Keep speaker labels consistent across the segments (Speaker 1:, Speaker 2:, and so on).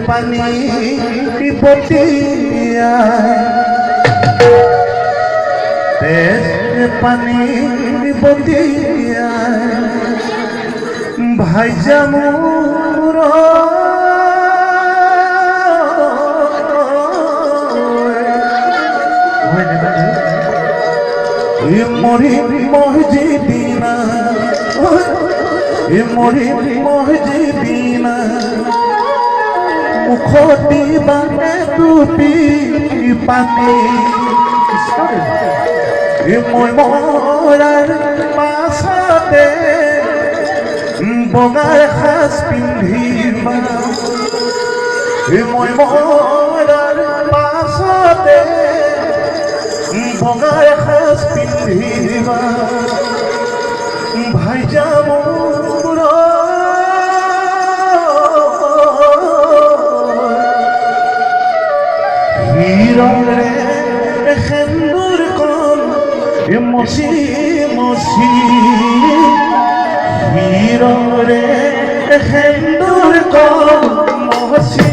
Speaker 1: পানি পটিয়া পানি পটিয়া ভাইজা মোর মরি মসজিদিনা মরি মসজিদিনা মুখতি বানে টুপি পাতি মই মৰাৰ পাছতে বগাৰ সাজ পিন্ধিবা মই মৰাৰ পাছতে বগাৰ সাজ পিন্ধিবা ভাইজা মোৰ হিৰৰে সেন্দুৰ কণ মচি মচি হিৰৰে সেন্দুৰ কণ মচি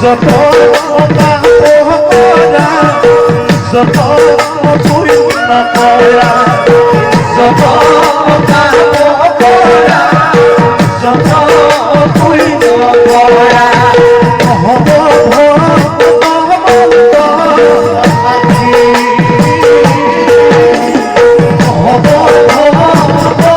Speaker 1: যত পাপ কৰা যত ভুল নকৰা যত পাপ কৰা যত ভুল নকৰা হ'ব ভগৱন্ত আখি হ'ব ভগৱন্ত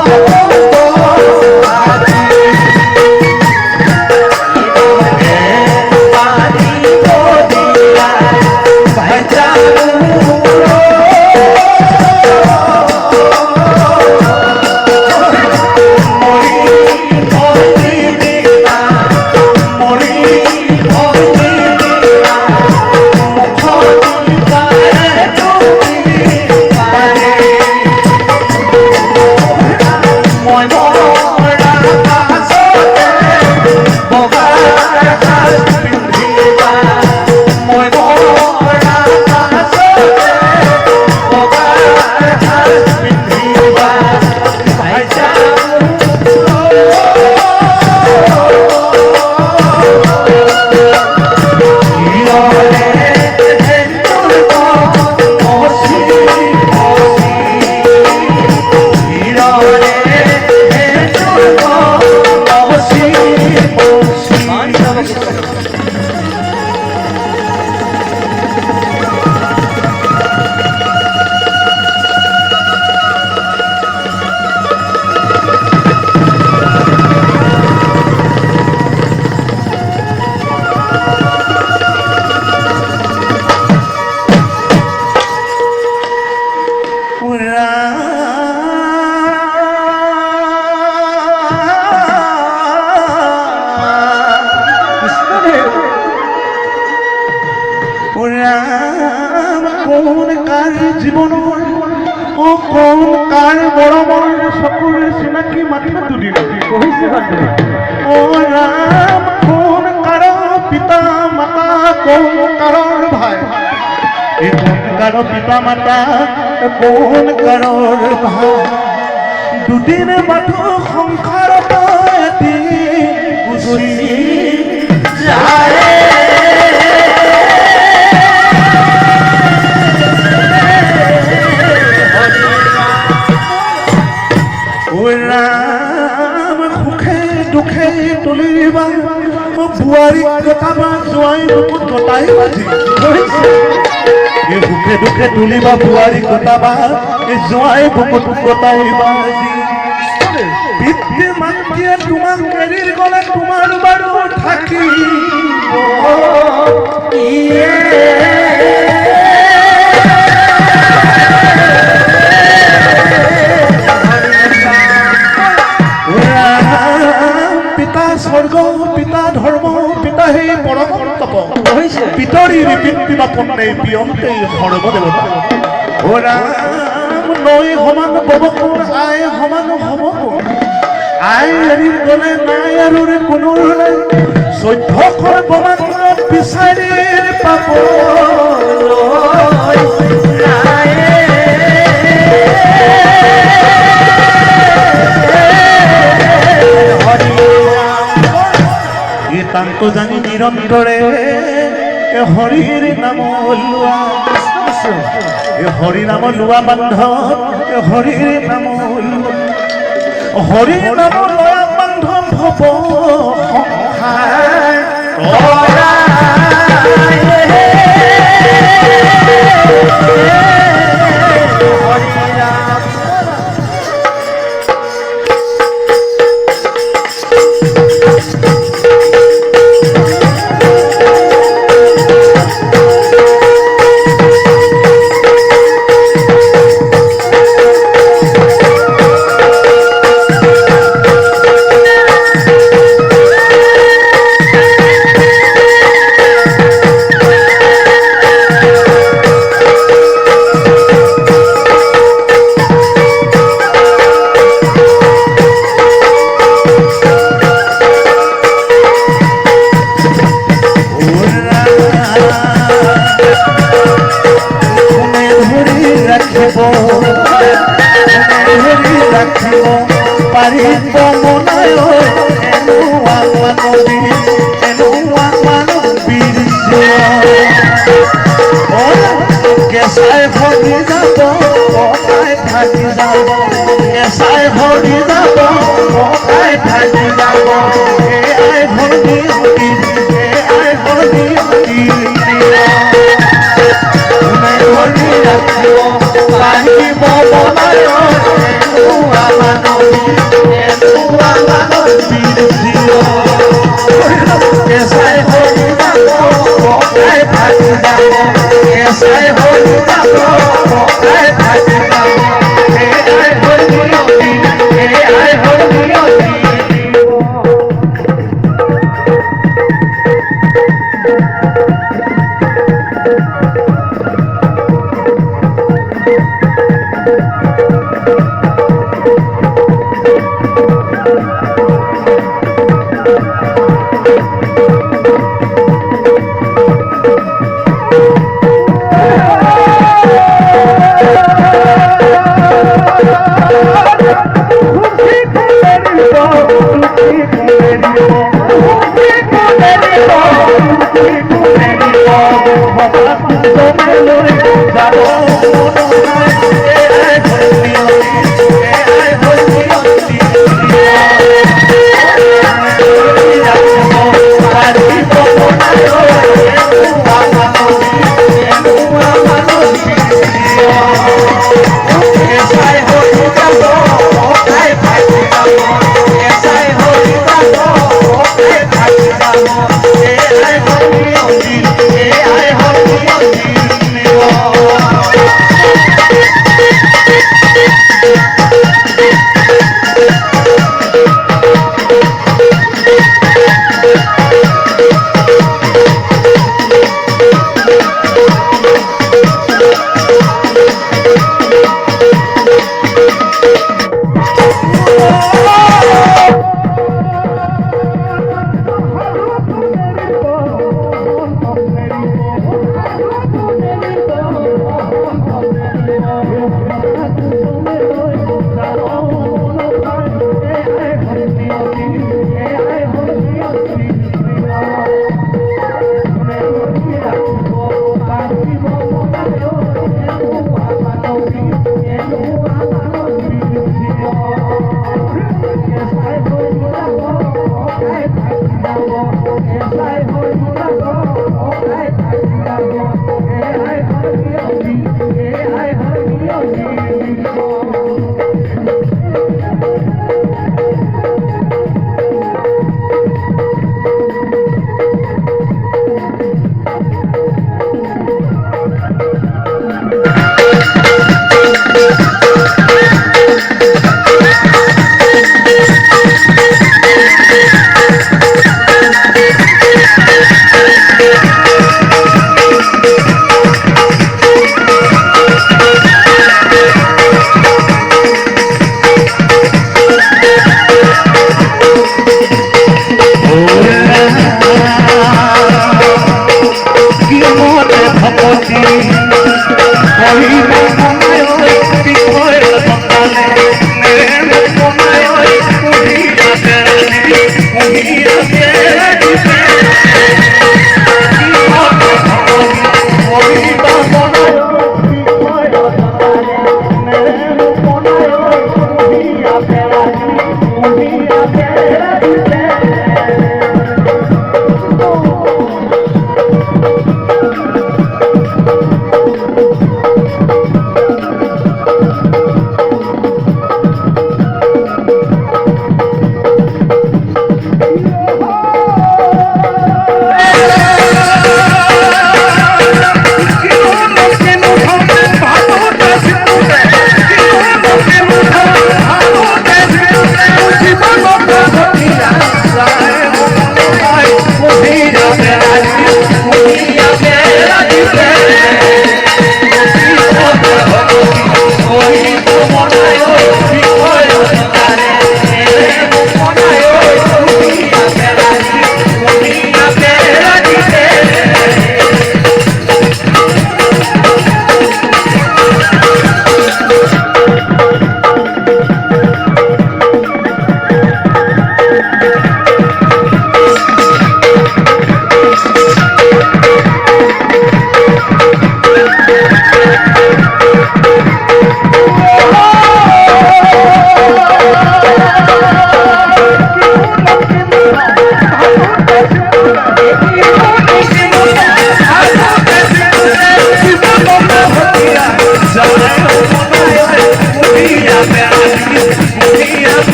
Speaker 1: জীৱনৰ কোন কাৰ মৰমৰ চকুৰে চিনাকি মাত্ৰ দুদিন কৈছে অ ৰাম কোন কাৰ পিতা মাতা কোন কাৰৰ ভাই কোন কাৰ পিতা মাতা কোন কাৰৰ ভাই দুদিন মাথো সংসাৰত এটি গুচি যায় দুখে তুলিবা বুৱাৰীক গতাবা জোৱাই বুকুত গতাই বাজি এই দুখে দুখে তুলিবা বুৱাৰীক গতাবা এই জোৱাই বুকুত গতাই বাজি পিতৃ মাতৃয়ে তোমাক এৰি গ'লে তোমাৰ বাৰু থাকি স্বৰ্গ পিতা ধৰ্ম পিতা সেই পৰম তপ পিতৰি পিতৃ বা পন্নে পিয়ন্তে সৰ্বদেৱতা ও ৰাম নৈ সমান ববকুৰ আই সমান হবকুৰ আই এৰি গ'লে নাই আৰু কোনো নাই 14খন প্ৰমাণ বিচাৰি পাব তাংক জানি নিৰন্তৰে হৰিৰ নাম লোৱা হৰি নাম লোৱা বান্ধৱ হৰিৰ নাম হৰিৰ নাম লোৱা বান্ধৱ হ'ব সংসাৰ রাখিব পাৰিব মনায় এনো আমাৰ নদী এনো আমাৰ বীৰ এসাই হৰি যাব পকাই থাকি যাব এসাই হৰি যাব পকাই থাকি যাব এয়াই হৰি হৰি এয়াই হৰি হৰি হৰি ৰাখিব পাৰিব বনায় এনেকুৱা মানৱী এনেকুৱা মানৱী এসাই হৰি যাব পকাই থাকি যাব এসাই হৰি যাব পকাই থাকি যাব এয়াই হৰি হৰি এয়াই হৰি হৰি